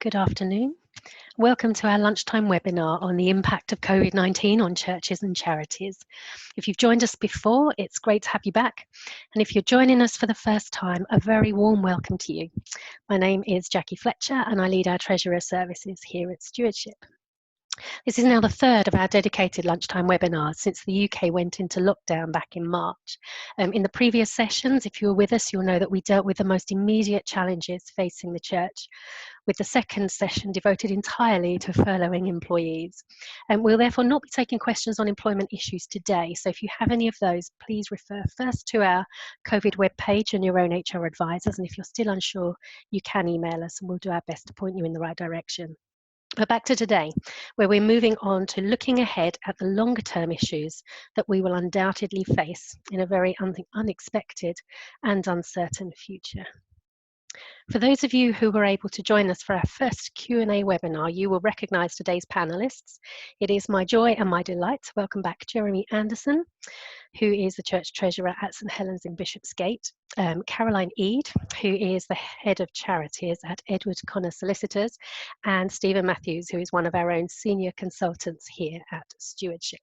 Good afternoon. Welcome to our lunchtime webinar on the impact of COVID-19 on churches and charities. If you've joined us before, it's great to have you back. And if you're joining us for the first time, a very warm welcome to you. My name is Jackie Fletcher and I lead our Treasurer Services here at Stewardship. This is now the third of our dedicated lunchtime webinars since the UK went into lockdown back in March. In the previous sessions, if you were with us, you'll know that we dealt with the most immediate challenges facing the church, with the second session devoted entirely to furloughing employees. We'll therefore not be taking questions on employment issues today, so if you have any of those, please refer first to our COVID webpage and your own HR advisors, and if you're still unsure, you can email us and we'll do our best to point you in the right direction. But back to today, where we're moving on to looking ahead at the longer term issues that we will undoubtedly face in a very unexpected and uncertain future. For those of you who were able to join us for our first Q&A webinar, you will recognise today's panellists. It is my joy and my delight to welcome back Jeremy Anderson, who is the Church Treasurer at St Helens in Bishopsgate, Caroline Eade, who is the Head of Charities at Edward Connor Solicitors, and Stephen Matthews, who is one of our own senior consultants here at Stewardship.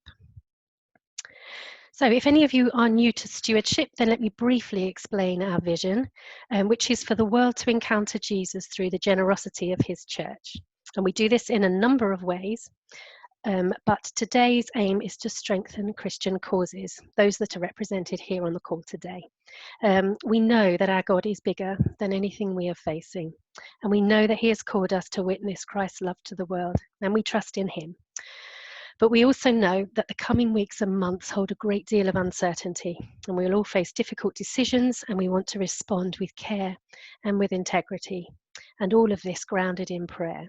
So if any of you are new to Stewardship, then let me briefly explain our vision, which is for the world to encounter Jesus through the generosity of his church. And we do this in a number of ways, but today's aim is to strengthen Christian causes, those that are represented here on the call today. We know that our God is bigger than anything we are facing, and we know that he has called us to witness Christ's love to the world, and we trust in him. But we also know that the coming weeks and months hold a great deal of uncertainty, and we will all face difficult decisions, and we want to respond with care and with integrity, and all of this grounded in prayer.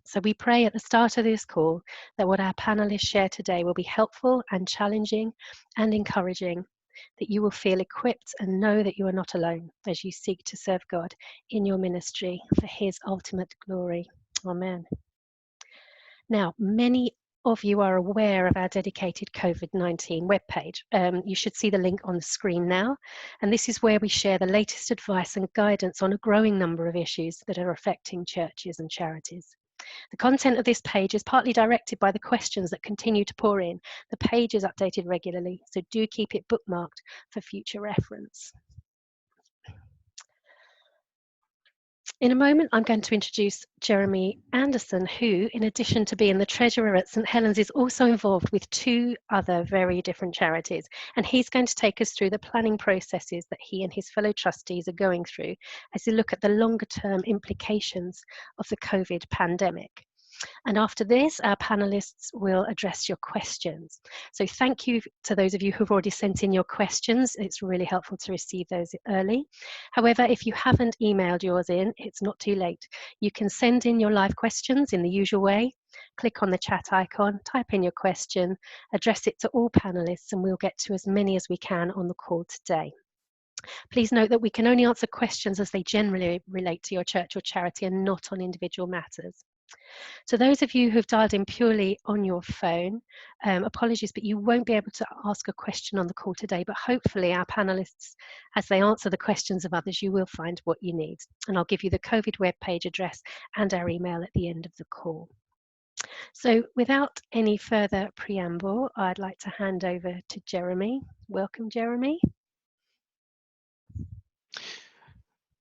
So we pray at the start of this call that what our panelists share today will be helpful and challenging and encouraging, that you will feel equipped and know that you are not alone as you seek to serve God in your ministry for his ultimate glory. Amen. Now, many of you are aware of our dedicated COVID-19 webpage. You should see the link on the screen now, and this is where we share the latest advice and guidance on a growing number of issues that are affecting churches and charities. The content of this page is partly directed by the questions that continue to pour in. The page is updated regularly, so do keep it bookmarked for future reference. In a moment, I'm going to introduce Jeremy Anderson, who, in addition to being the Treasurer at St Helens, is also involved with two other very different charities. And he's going to take us through the planning processes that he and his fellow trustees are going through as they look at the longer term implications of the COVID pandemic. And after this, our panelists will address your questions. So thank you to those of you who've already sent in your questions. It's really helpful to receive those early. However, if you haven't emailed yours in, it's not too late. You can send in your live questions in the usual way. Click on the chat icon, type in your question, address it to all panelists, and we'll get to as many as we can on the call today. Please note that we can only answer questions as they generally relate to your church or charity and not on individual matters. So those of you who've dialed in purely on your phone, apologies, but you won't be able to ask a question on the call today, but hopefully our panelists, as they answer the questions of others, you will find what you need. And I'll give you the COVID webpage address and our email at the end of the call. So without any further preamble, I'd like to hand over to Jeremy. Welcome, Jeremy.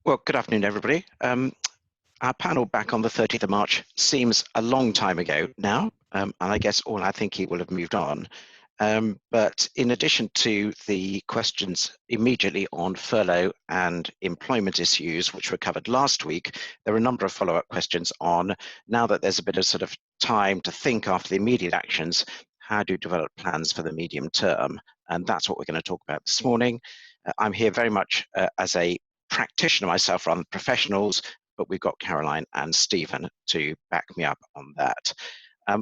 Well, good afternoon, everybody. Our panel back on the 30th of March seems a long time ago now, and I guess all I think it will have moved on. But in addition to the questions immediately on furlough and employment issues, which were covered last week, there are a number of follow-up questions on, now that there's a bit of sort of time to think after the immediate actions, how do you develop plans for the medium term? And that's what we're going to talk about this morning. I'm here very much as a practitioner myself rather than professionals, but we've got Caroline and Stephen to back me up on that.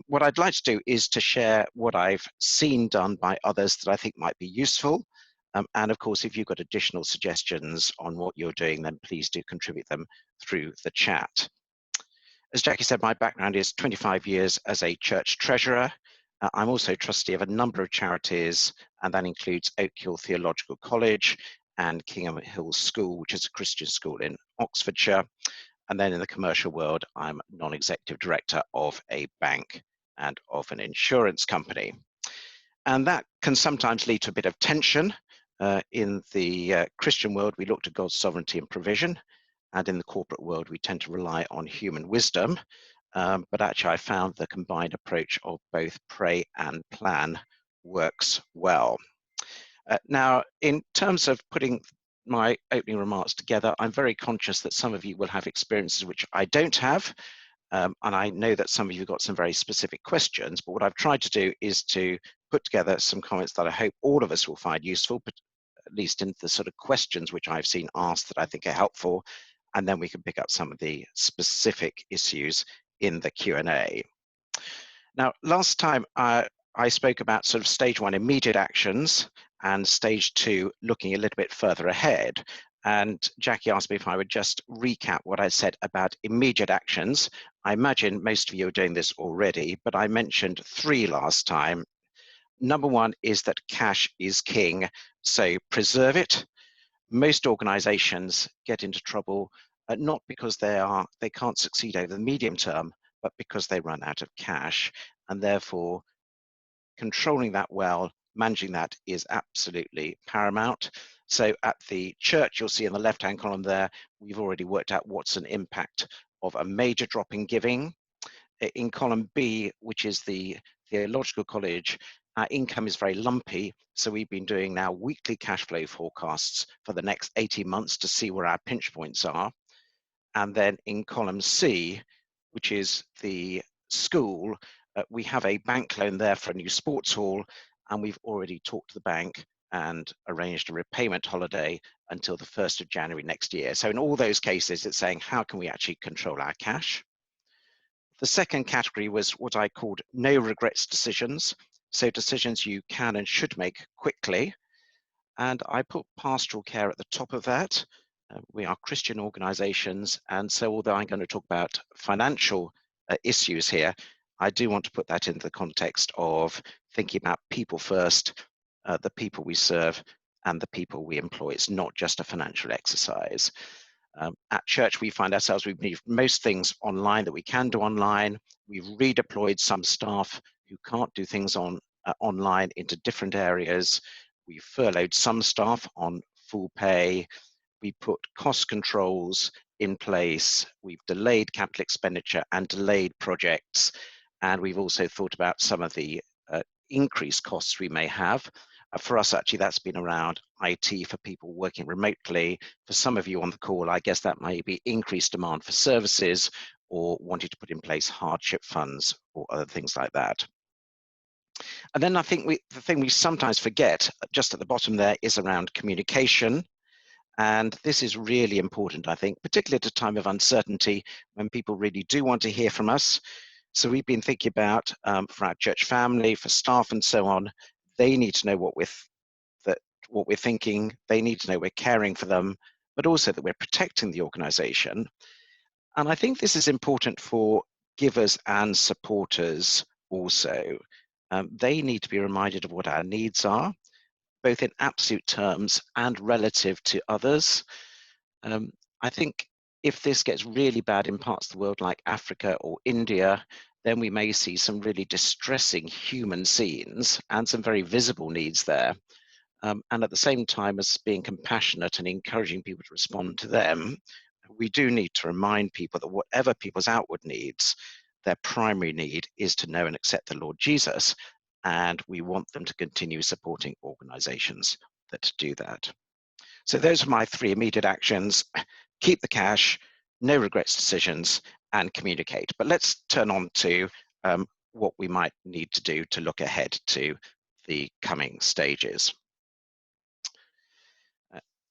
What I'd like to do is to share what I've seen done by others that I think might be useful. And of course, if you've got additional suggestions on what you're doing, then please do contribute them through the chat. As Jackie said, my background is 25 years as a church treasurer. I'm also trustee of a number of charities, and that includes Oak Hill Theological College and Kingham Hill School, which is a Christian school in Oxfordshire. And then in the commercial world, I'm non-executive director of a bank and of an insurance company. And that can sometimes lead to a bit of tension. In the Christian world, we look to God's sovereignty and provision. And in the corporate world, we tend to rely on human wisdom. But actually, I found the combined approach of both pray and plan works well. Now, in terms of putting my opening remarks together, I'm very conscious that some of you will have experiences which I don't have. And I know that some of you have got some very specific questions, but what I've tried to do is to put together some comments that I hope all of us will find useful, but at least in the sort of questions which I've seen asked that I think are helpful, and then we can pick up some of the specific issues in the Q&A. Now, last time I spoke about sort of stage 1 immediate actions and stage 2 looking a little bit further ahead. And Jackie asked me if I would just recap what I said about immediate actions. I imagine most of you are doing this already, but I mentioned 3 last time. Number 1 is that cash is king, so preserve it. Most organizations get into trouble not because they can't succeed over the medium term, but because they run out of cash, and therefore controlling that well, managing that is absolutely paramount. So at the church, you'll see in the left-hand column there, we've already worked out what's an impact of a major drop in giving. In column B, which is the theological college, our income is very lumpy. So we've been doing now weekly cash flow forecasts for the next 18 months to see where our pinch points are. And then in column C, which is the school, we have a bank loan there for a new sports hall, and we've already talked to the bank and arranged a repayment holiday until the 1st of January next year. So in all those cases, it's saying, how can we actually control our cash? The second category was what I called no regrets decisions. So decisions you can and should make quickly. And I put pastoral care at the top of that. We are Christian organizations, and so although I'm going to talk about financial issues here, I do want to put that into the context of thinking about people first, the people we serve, and the people we employ. It's not just a financial exercise. At church, we find ourselves, we've moved most things online that we can do online. We've redeployed some staff who can't do things online into different areas. We furloughed some staff on full pay. We put cost controls in place. We've delayed capital expenditure and delayed projects. And we've also thought about some of the increased costs we may have. For us, actually, that's been around IT for people working remotely. For some of you on the call, I guess that may be increased demand for services or wanting to put in place hardship funds or other things like that. And then I think the thing we sometimes forget just at the bottom there is around communication. And this is really important, I think, particularly at a time of uncertainty when people really do want to hear from us. So we've been thinking about for our church family, for staff and so on, they need to know what we're thinking. They need to know we're caring for them, but also that we're protecting the organization. And I think this is important for givers and supporters also. They need to be reminded of what our needs are, both in absolute terms and relative to others. I think if this gets really bad in parts of the world like Africa or India, then we may see some really distressing human scenes and some very visible needs there. And at the same time as being compassionate and encouraging people to respond to them, we do need to remind people that whatever people's outward needs, their primary need is to know and accept the Lord Jesus. And we want them to continue supporting organizations that do that. So those are my 3 immediate actions: keep the cash, no regrets decisions, and communicate. But let's turn on to what we might need to do to look ahead to the coming stages.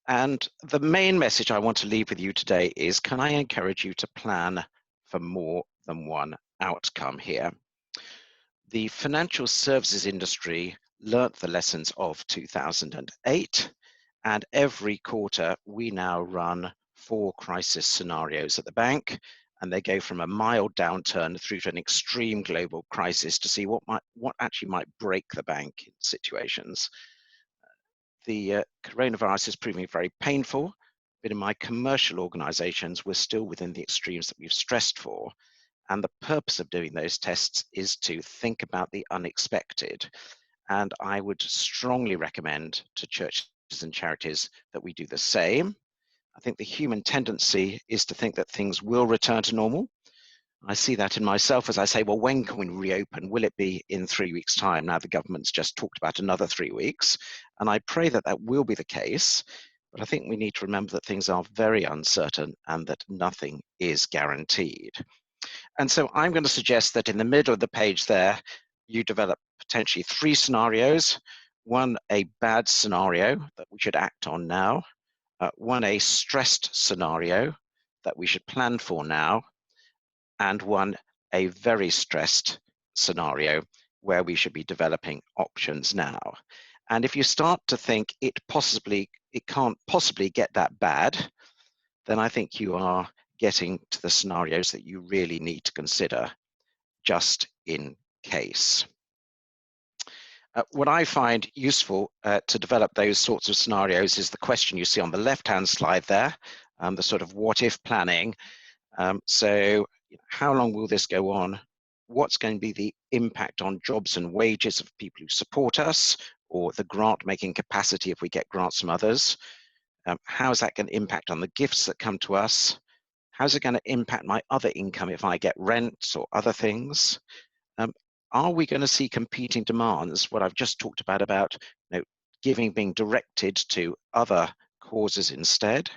And the main message I want to leave with you today is, can I encourage you to plan for more than one outcome here? The financial services industry learnt the lessons of 2008, and every quarter we now run 4 crisis scenarios at the bank, and they go from a mild downturn through to an extreme global crisis to see what actually might break the bank in situations. The coronavirus is proving very painful, but in my commercial organizations, we're still within the extremes that we've stressed for. And the purpose of doing those tests is to think about the unexpected. And I would strongly recommend to churches and charities that we do the same. I think the human tendency is to think that things will return to normal. I see that in myself as I say, well, when can we reopen? Will it be in 3 weeks' time? Now the government's just talked about another 3 weeks, and I pray that that will be the case. But I think we need to remember that things are very uncertain and that nothing is guaranteed. And so I'm going to suggest that in the middle of the page there, you develop potentially 3 scenarios. One, a bad scenario that we should act on now. One, a stressed scenario that we should plan for now. And one, a very stressed scenario where we should be developing options now. And if you start to think it can't possibly get that bad, then I think you are getting to the scenarios that you really need to consider just in case. What I find useful to develop those sorts of scenarios is the question you see on the left-hand slide there, the sort of what-if planning. So how long will this go on? What's going to be the impact on jobs and wages of people who support us, or the grant-making capacity if we get grants from others? How is that going to impact on the gifts that come to us? How's it going to impact my other income if I get rents or other things? Are we going to see competing demands? What I've just talked about giving being directed to other causes instead.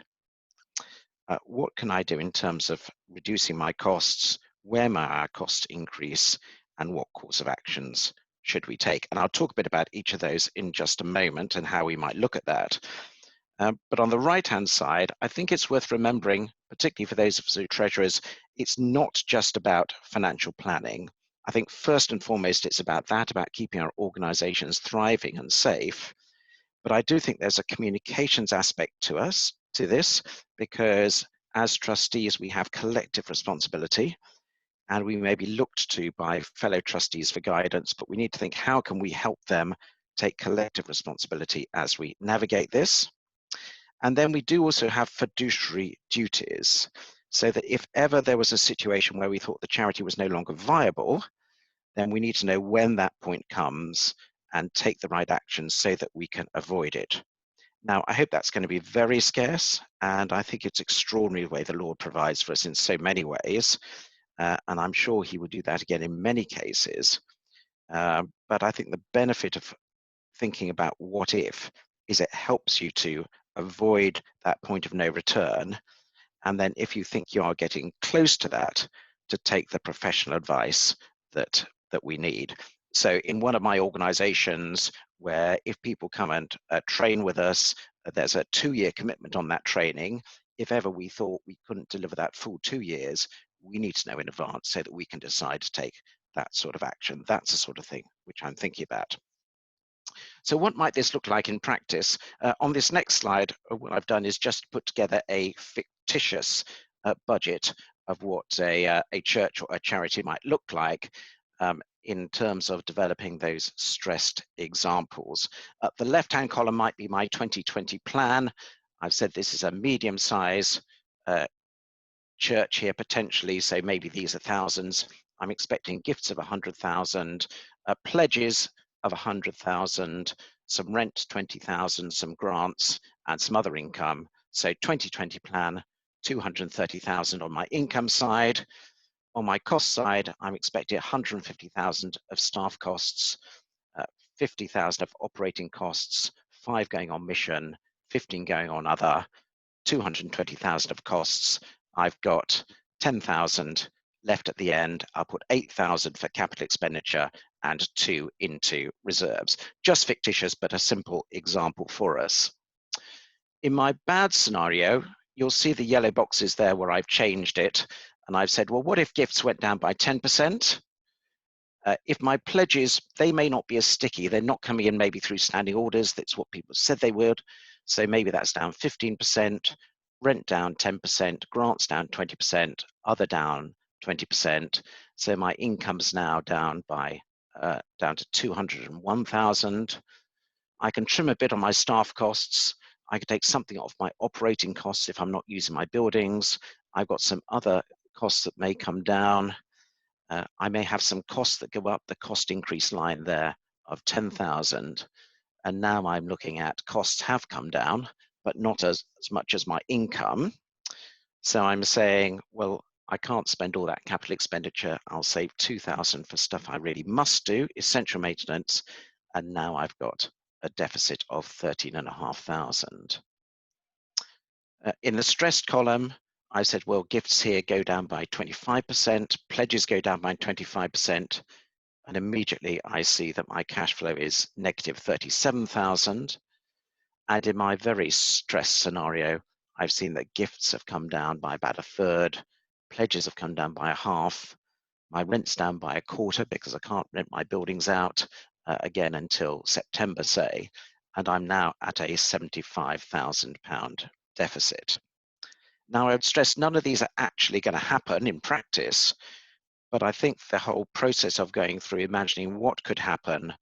What can I do in terms of reducing my costs? Where may our costs increase? And what course of actions should we take? And I'll talk a bit about each of those in just a moment and how we might look at that. But on the right-hand side, I think it's worth remembering, particularly for those of us who are treasurers, it's not just about financial planning. I think first and foremost, it's about keeping our organizations thriving and safe. But I do think there's a communications aspect to this, because as trustees, we have collective responsibility, and we may be looked to by fellow trustees for guidance, but we need to think, how can we help them take collective responsibility as we navigate this? And then we do also have fiduciary duties, so that if ever there was a situation where we thought the charity was no longer viable, then we need to know when that point comes and take the right actions so that we can avoid it. Now, I hope that's going to be very scarce, and I think it's extraordinary the way the Lord provides for us in so many ways, and I'm sure he will do that again in many cases. But I think the benefit of thinking about what if is it helps you to avoid that point of no return. And then if you think you are getting close to that, to take the professional advice that we need. So in one of my organizations, where if people come and train with us, there's a 2-year commitment on that training. If ever we thought we couldn't deliver that full 2 years, we need to know in advance so that we can decide to take that sort of action. That's the sort of thing which I'm thinking about. So what might this look like in practice? On this next slide, what I've done is just put together a fictitious budget of what a church or a charity might look like in terms of developing those stressed examples. The left-hand column might be my 2020 plan. I've said this is a medium-size church here potentially, so maybe these are thousands. I'm expecting gifts of 100,000, pledges of 100,000, some rent 20,000, some grants, and some other income. So 2020 plan, 230,000 on my income side. On my cost side, I'm expecting 150,000 of staff costs, 50,000 of operating costs, 5 going on mission, 15 going on other, 220,000 of costs. I've got 10,000 left at the end. I'll put 8,000 for capital expenditure and 2 into reserves. Just fictitious, but a simple example for us. In my bad scenario, you'll see the yellow boxes there where I've changed it. And I've said, well, what if gifts went down by 10%? If my pledges, they may not be as sticky. They're not coming in maybe through standing orders. That's what people said they would. So maybe that's down 15%, rent down 10%, grants down 20%, other down 20%. So my income's now down by down to 201,000. I can trim a bit on my staff costs. I could take something off my operating costs if I'm not using my buildings. I've got some other costs that may come down. I may have some costs that go up, the cost increase line there of 10,000. And now I'm looking at costs have come down, but not as much as my income. So I'm saying, well, I can't spend all that capital expenditure. I'll save 2,000 for stuff I really must do, essential maintenance. And now I've got a deficit of 13,500. In the stressed column, I said, well, gifts here go down by 25%, pledges go down by 25%, and immediately I see that my cash flow is negative 37,000. And in my very stressed scenario, I've seen that gifts have come down by about a third, pledges have come down by a half, my rent's down by a quarter because I can't rent my buildings out again until September, say, and I'm now at a £75,000 deficit. Now, I would stress none of these are actually going to happen in practice, but I think the whole process of going through imagining what could happen,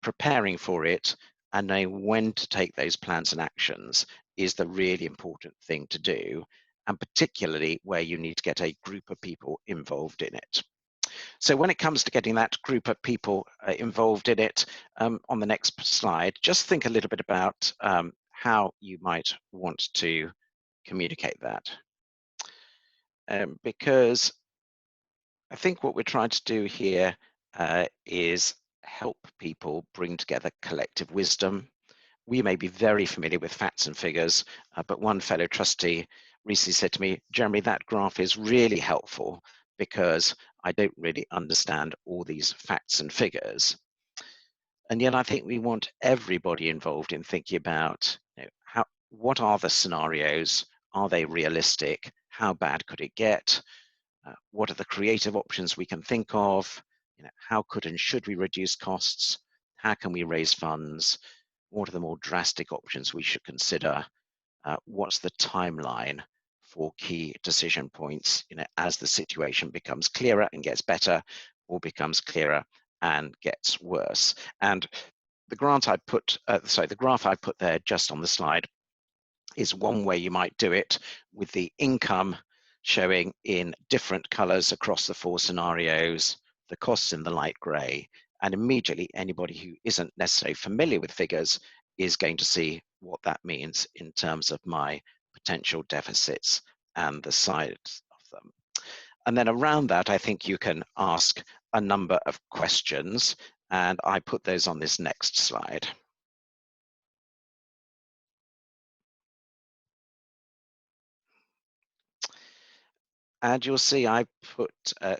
preparing for it, and knowing when to take those plans and actions is the really important thing to do, and particularly where you need to get a group of people involved in it. So when it comes to getting that group of people involved in it, on the next slide, just think a little bit about how you might want to communicate that. Because I think what we're trying to do here is help people bring together collective wisdom. We may be very familiar with facts and figures, but one fellow trustee recently said to me, Jeremy, that graph is really helpful because I don't really understand all these facts and figures. And yet I think we want everybody involved in thinking about, what are the scenarios? Are they realistic? How bad could it get? What are the creative options we can think of? How could and should we reduce costs? How can we raise funds? What are the more drastic options we should consider? What's the timeline for key decision points, as the situation becomes clearer and gets better, or becomes clearer and gets worse? And the graph I put there just on the slide is one way you might do it, with the income showing in different colors across the 4 scenarios, the costs in the light gray, and immediately anybody who isn't necessarily familiar with figures is going to see what that means in terms of my potential deficits and the size of them. And then around that, I think you can ask a number of questions, and I put those on this next slide. And you'll see I put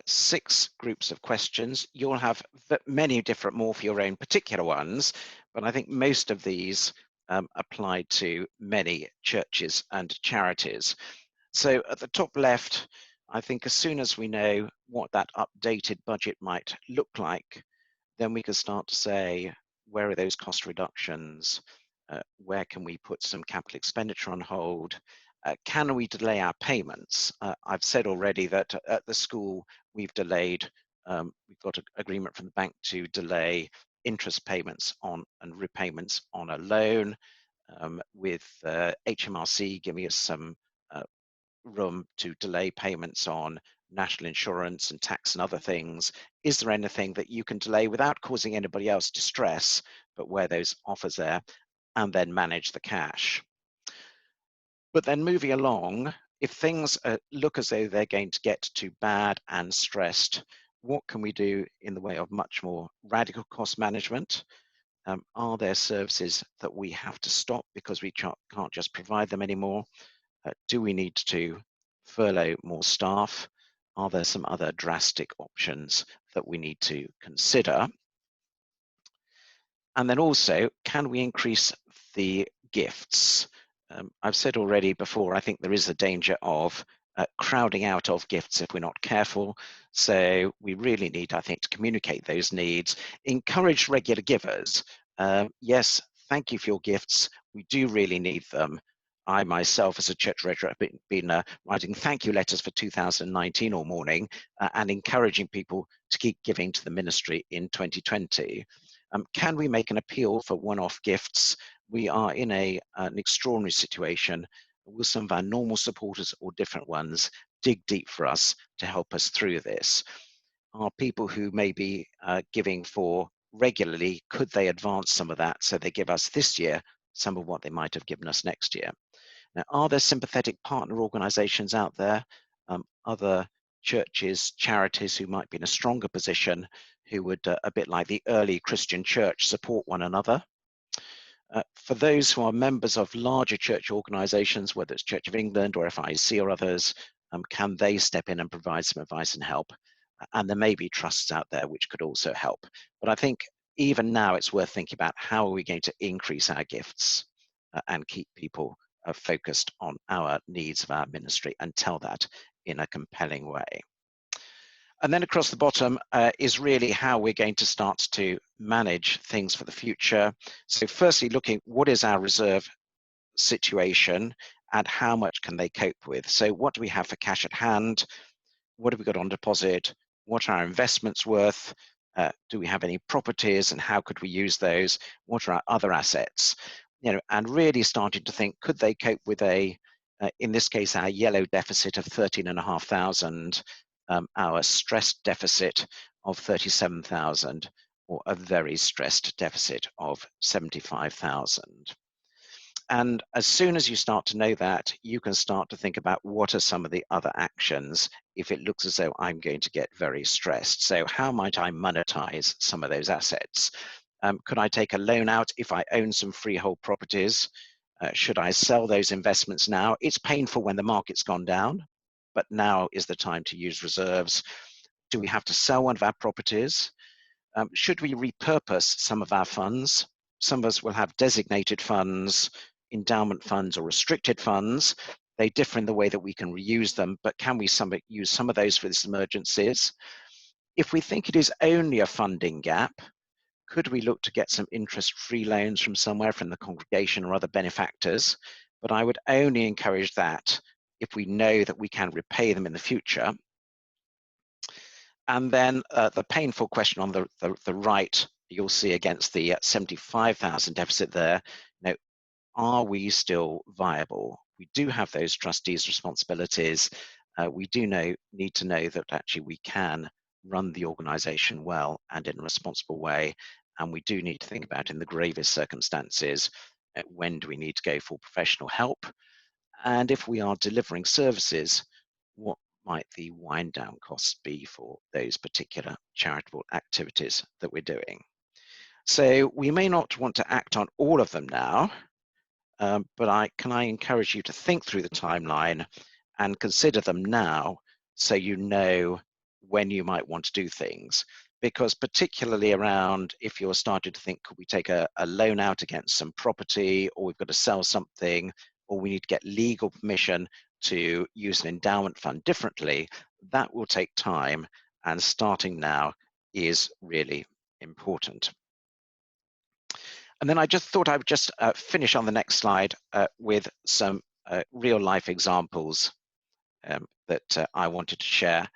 6 groups of questions. You'll have many different more for your own particular ones, but I think most of these apply to many churches and charities. So at the top left, I think as soon as we know what that updated budget might look like, then we can start to say, where are those cost reductions? Where can we put some capital expenditure on hold? Can we delay our payments? I've said already that at the school, we've delayed, we've got an agreement from the bank to delay interest payments on and repayments on a loan, with HMRC giving us some room to delay payments on national insurance and tax and other things. Is there anything that you can delay without causing anybody else distress, but where those offers there, and then manage the cash? But then moving along, if things look as though they're going to get too bad and stressed, what can we do in the way of much more radical cost management? Are there services that we have to stop because we can't just provide them anymore? Do we need to furlough more staff? Are there some other drastic options that we need to consider? And then also, can we increase the gifts? I've said already before, I think there is a danger of crowding out of gifts if we're not careful. So we really need, I think, to communicate those needs, encourage regular givers. Yes, thank you for your gifts. We do really need them. I myself, as a church treasurer, have been writing thank you letters for 2019 all morning and encouraging people to keep giving to the ministry in 2020. Can we make an appeal for one-off gifts? We are in an extraordinary situation. Will some of our normal supporters or different ones dig deep for us to help us through this? Are people who may be giving for regularly, could they advance some of that so they give us this year some of what they might have given us next year? Now, are there sympathetic partner organizations out there, other churches, charities who might be in a stronger position, who would, a bit like the early Christian church, support one another? For those who are members of larger church organizations, whether it's Church of England or FIC or others, can they step in and provide some advice and help? And there may be trusts out there which could also help. But I think even now it's worth thinking about how are we going to increase our gifts and keep people focused on our needs of our ministry and tell that in a compelling way. And then across the bottom is really how we're going to start to manage things for the future. So firstly, looking what is our reserve situation and how much can they cope with? So what do we have for cash at hand? What have we got on deposit? What are our investments worth? Do we have any properties and how could we use those? What are our other assets? You know, and really starting to think, could they cope with in this case, our yellow deficit of 13,500, our stressed deficit of 37,000, or a very stressed deficit of 75,000. And as soon as you start to know that, you can start to think about what are some of the other actions if it looks as though I'm going to get very stressed. So how might I monetize some of those assets? Could I take a loan out if I own some freehold properties? Should I sell those investments now? It's painful when the market's gone down, but now is the time to use reserves. Do we have to sell one of our properties? Should we repurpose some of our funds? Some of us will have designated funds, endowment funds, or restricted funds. They differ in the way that we can reuse them, but can we use some of those for these emergencies? If we think it is only a funding gap, could we look to get some interest-free loans from somewhere, from the congregation or other benefactors? But I would only encourage that if we know that we can repay them in the future. And then the painful question on the right, you'll see against the 75,000 deficit there, you know, are we still viable? We do have those trustees' responsibilities. We do need to know that actually we can run the organization well and in a responsible way. And we do need to think about, in the gravest circumstances, when do we need to go for professional help? And if we are delivering services, what might the wind down costs be for those particular charitable activities that we're doing? So we may not want to act on all of them now, but can I encourage you to think through the timeline and consider them now so you know when you might want to do things. Because particularly around if you're starting to think, could we take a loan out against some property, or we've got to sell something, or we need to get legal permission to use an endowment fund differently, that will take time, and starting now is really important. And then I just thought I would just finish on the next slide with some real life examples that I wanted to share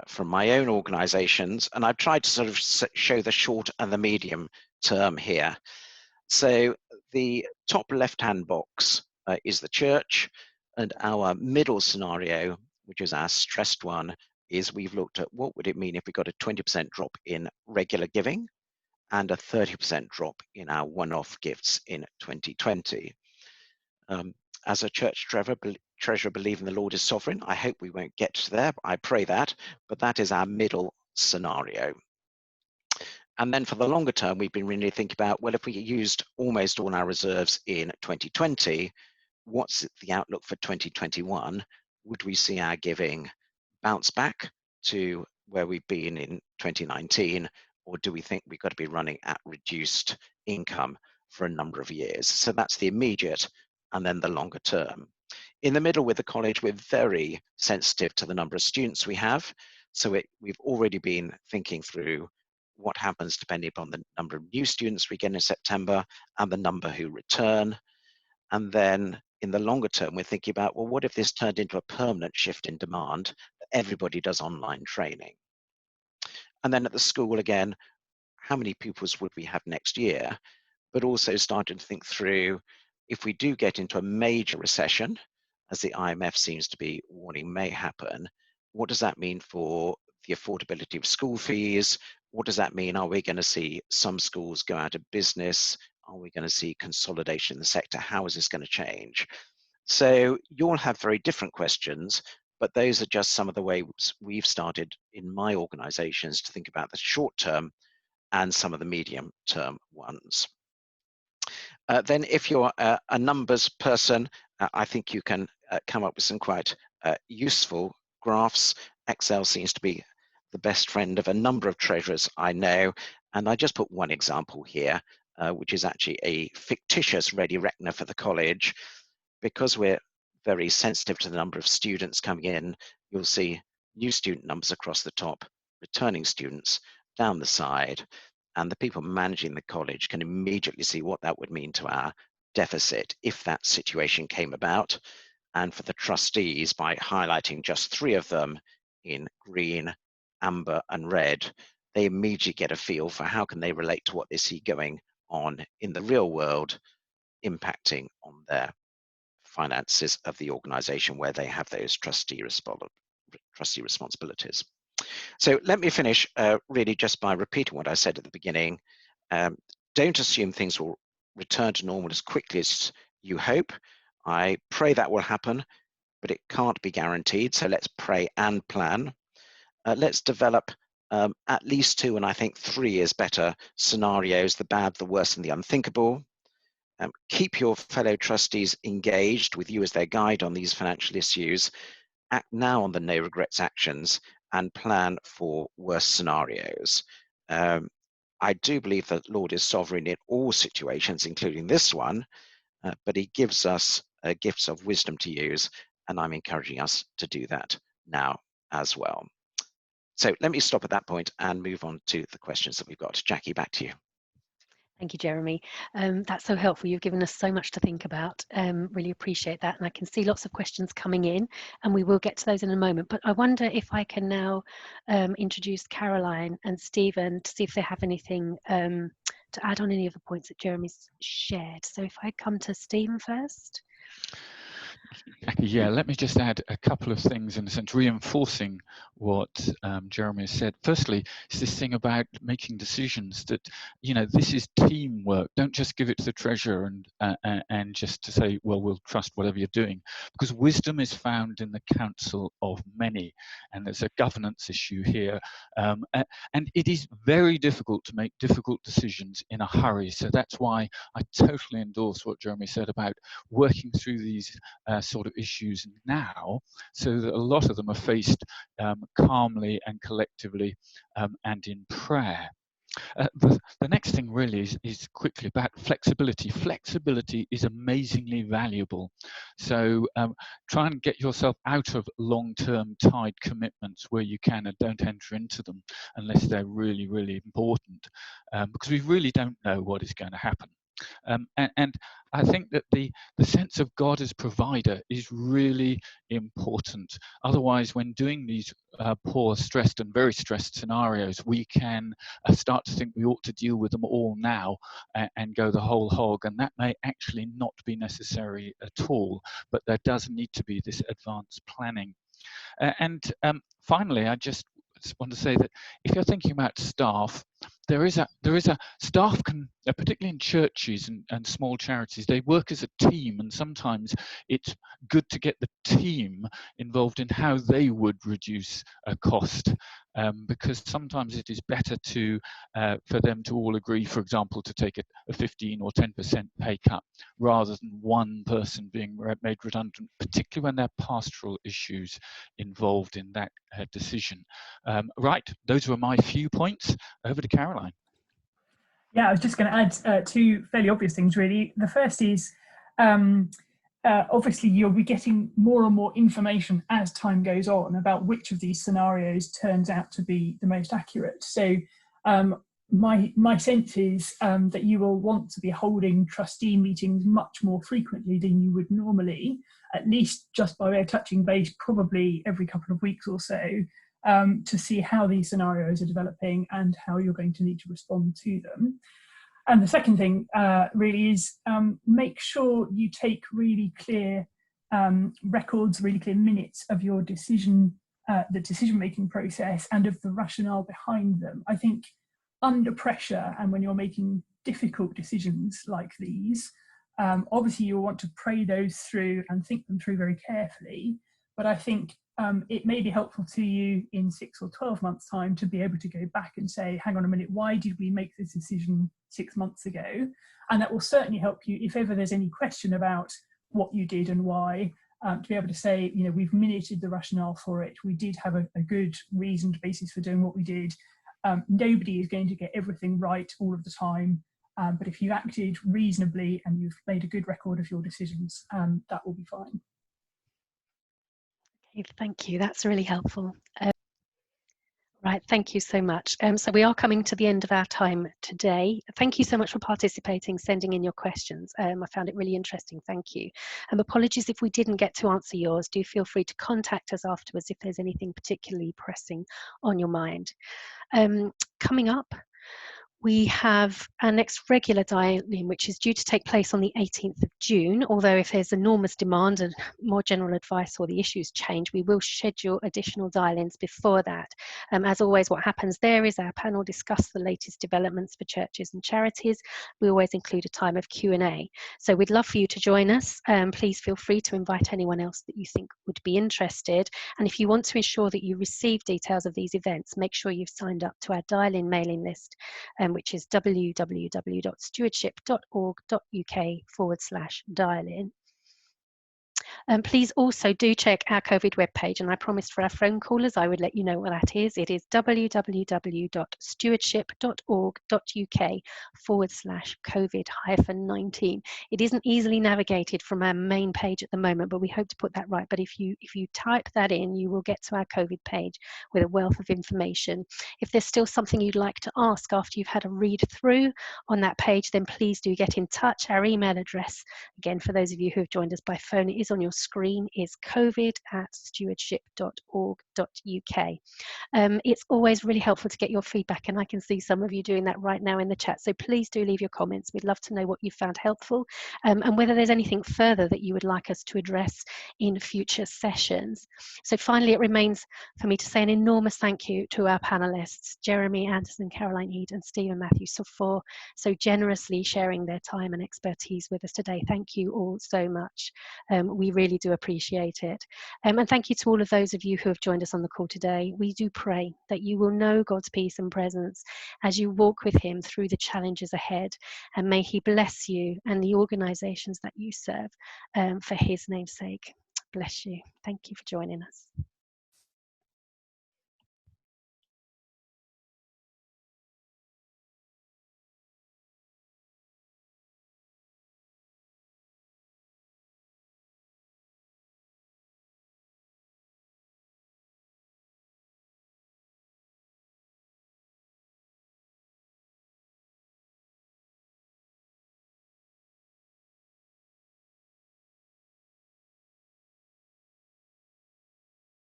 from my own organizations. And I've tried to sort of show the short and the medium term here. So the top left-hand box is the church, and our middle scenario, which is our stressed one, is we've looked at what would it mean if we got a 20% drop in regular giving and a 30% drop in our one-off gifts in 2020. As a church treasurer, believe in the Lord is sovereign. I hope we won't get to there, I pray that, but that is our middle scenario. And then for the longer term, we've been really thinking about, well, if we used almost all our reserves in 2020, what's the outlook for 2021? Would we see our giving bounce back to where we've been in 2019, or do we think we've got to be running at reduced income for a number of years? So that's the immediate and then the longer term. In the middle with the college, we're very sensitive to the number of students we have. So we've already been thinking through what happens depending upon the number of new students we get in September and the number who return. And then in the longer term, we're thinking about, well, what if this turned into a permanent shift in demand? Everybody does online training. And then at the school again, how many pupils would we have next year, but also starting to think through, if we do get into a major recession, as the IMF seems to be warning may happen, what does that mean for the affordability of school fees? What does that mean? Are we going to see some schools go out of business? Are we going to see consolidation in the sector? How is this going to change? So you all have very different questions, but those are just some of the ways we've started in my organizations to think about the short term and some of the medium term ones. Then if you're a numbers person, I think you can come up with some quite useful graphs. Excel seems to be the best friend of a number of treasurers I know. And I just put one example here, which is actually a fictitious ready reckoner for the college. Because we're very sensitive to the number of students coming in, you'll see new student numbers across the top, returning students down the side, and the people managing the college can immediately see what that would mean to our deficit if that situation came about. And for the trustees, by highlighting just 3 of them in green, amber, and red, they immediately get a feel for how can they relate to what they see going on in the real world, impacting on their finances of the organization where they have those trustee responsibilities. So let me finish really just by repeating what I said at the beginning. Don't assume things will return to normal as quickly as you hope. I pray that will happen, but it can't be guaranteed. So let's pray and plan. Let's develop at least 2, and I think 3 is better, scenarios: the bad, the worst, and the unthinkable. Keep your fellow trustees engaged with you as their guide on these financial issues. Act now on the no regrets actions and plan for worst scenarios. I do believe that the Lord is sovereign in all situations, including this one, but he gives us gifts of wisdom to use, and I'm encouraging us to do that now as well. So let me stop at that point and move on to the questions that we've got. Jackie, back to you. Thank you, Jeremy. That's so helpful. You've given us so much to think about. Really appreciate that. And I can see lots of questions coming in, and we will get to those in a moment. But I wonder if I can now introduce Caroline and Stephen to see if they have anything to add on any of the points that Jeremy's shared. So if I come to Stephen first. Yeah, let me just add a couple of things in a sense, reinforcing what Jeremy has said. Firstly, it's this thing about making decisions that, you know, this is teamwork. Don't just give it to the treasurer and just to say, well, we'll trust whatever you're doing, because wisdom is found in the counsel of many, and there's a governance issue here. And it is very difficult to make difficult decisions in a hurry. So that's why I totally endorse what Jeremy said about working through these sort of issues now, so that a lot of them are faced calmly and collectively and in prayer. The next thing really is quickly about flexibility. Flexibility is amazingly valuable. So try and get yourself out of long-term tied commitments where you can, and don't enter into them unless they're really, really important, because we really don't know what is going to happen. And I think that the sense of God as provider is really important. Otherwise, when doing these poor, stressed and very stressed scenarios, we can start to think we ought to deal with them all now and go the whole hog. And that may actually not be necessary at all, but there does need to be this advanced planning. And finally, I just want to say that if you're thinking about staff, there is a staff can, particularly in churches and small charities, they work as a team, and sometimes it's good to get the team involved in how they would reduce a cost, because sometimes it is better to for them to all agree, for example, to take a 15 or 10% pay cut rather than one person being made redundant, particularly when there are pastoral issues involved in that decision. Right, those were my few points. Over to Caroline. Yeah, I was just going to add 2 fairly obvious things, really. The first is, obviously, you'll be getting more and more information as time goes on about which of these scenarios turns out to be the most accurate. So my sense is that you will want to be holding trustee meetings much more frequently than you would normally, at least just by way of touching base, probably every couple of weeks or so, to see how these scenarios are developing and how you're going to need to respond to them. And the second thing really is make sure you take really clear records, really clear minutes of your the decision-making process and of the rationale behind them. I think under pressure and when you're making difficult decisions like these, obviously you'll want to pray those through and think them through very carefully. But I think it may be helpful to you in 6 or 12 months' time to be able to go back and say, hang on a minute, why did we make this decision 6 months ago? And that will certainly help you if ever there's any question about what you did and why, to be able to say, you know, we've minuted the rationale for it. We did have a good reasoned basis for doing what we did. Nobody is going to get everything right all of the time. But if you acted reasonably and you've made a good record of your decisions, that will be fine. Okay, thank you. That's really helpful. Right, thank you so much. So we are coming to the end of our time today. Thank you so much for participating, sending in your questions. I found it really interesting, thank you. Apologies if we didn't get to answer yours. Do feel free to contact us afterwards if there's anything particularly pressing on your mind. Coming up, we have our next regular dial-in, which is due to take place on the 18th of June. Although if there's enormous demand and more general advice or the issues change, we will schedule additional dial-ins before that. As always, what happens there is our panel discuss the latest developments for churches and charities. We always include a time of Q&A. So we'd love for you to join us. Please feel free to invite anyone else that you think would be interested. And if you want to ensure that you receive details of these events, make sure you've signed up to our dial-in mailing list, which is www.stewardship.org.uk/dial-in. Please also do check our COVID webpage, and I promised for our phone callers I would let you know what that is. It is www.stewardship.org.uk/COVID-19. It isn't easily navigated from our main page at the moment, but we hope to put that right. But if you type that in, you will get to our COVID page with a wealth of information. If there's still something you'd like to ask after you've had a read through on that page, then please do get in touch. Our email address, again, for those of you who have joined us by phone, it is on your screen, is covid@stewardship.org.uk. It's always really helpful to get your feedback, and I can see some of you doing that right now in the chat. So please do leave your comments. We'd love to know what you found helpful, and whether there's anything further that you would like us to address in future sessions. So finally, it remains for me to say an enormous thank you to our panelists, Jeremy Anderson, Caroline Eade, and Stephen Matthews, for so generously sharing their time and expertise with us today. Thank you all so much. We really do appreciate it. And thank you to all of those of you who have joined us on the call today. We do pray that you will know God's peace and presence as you walk with him through the challenges ahead, and may he bless you and the organizations that you serve for his name's sake. Bless you. Thank you for joining us.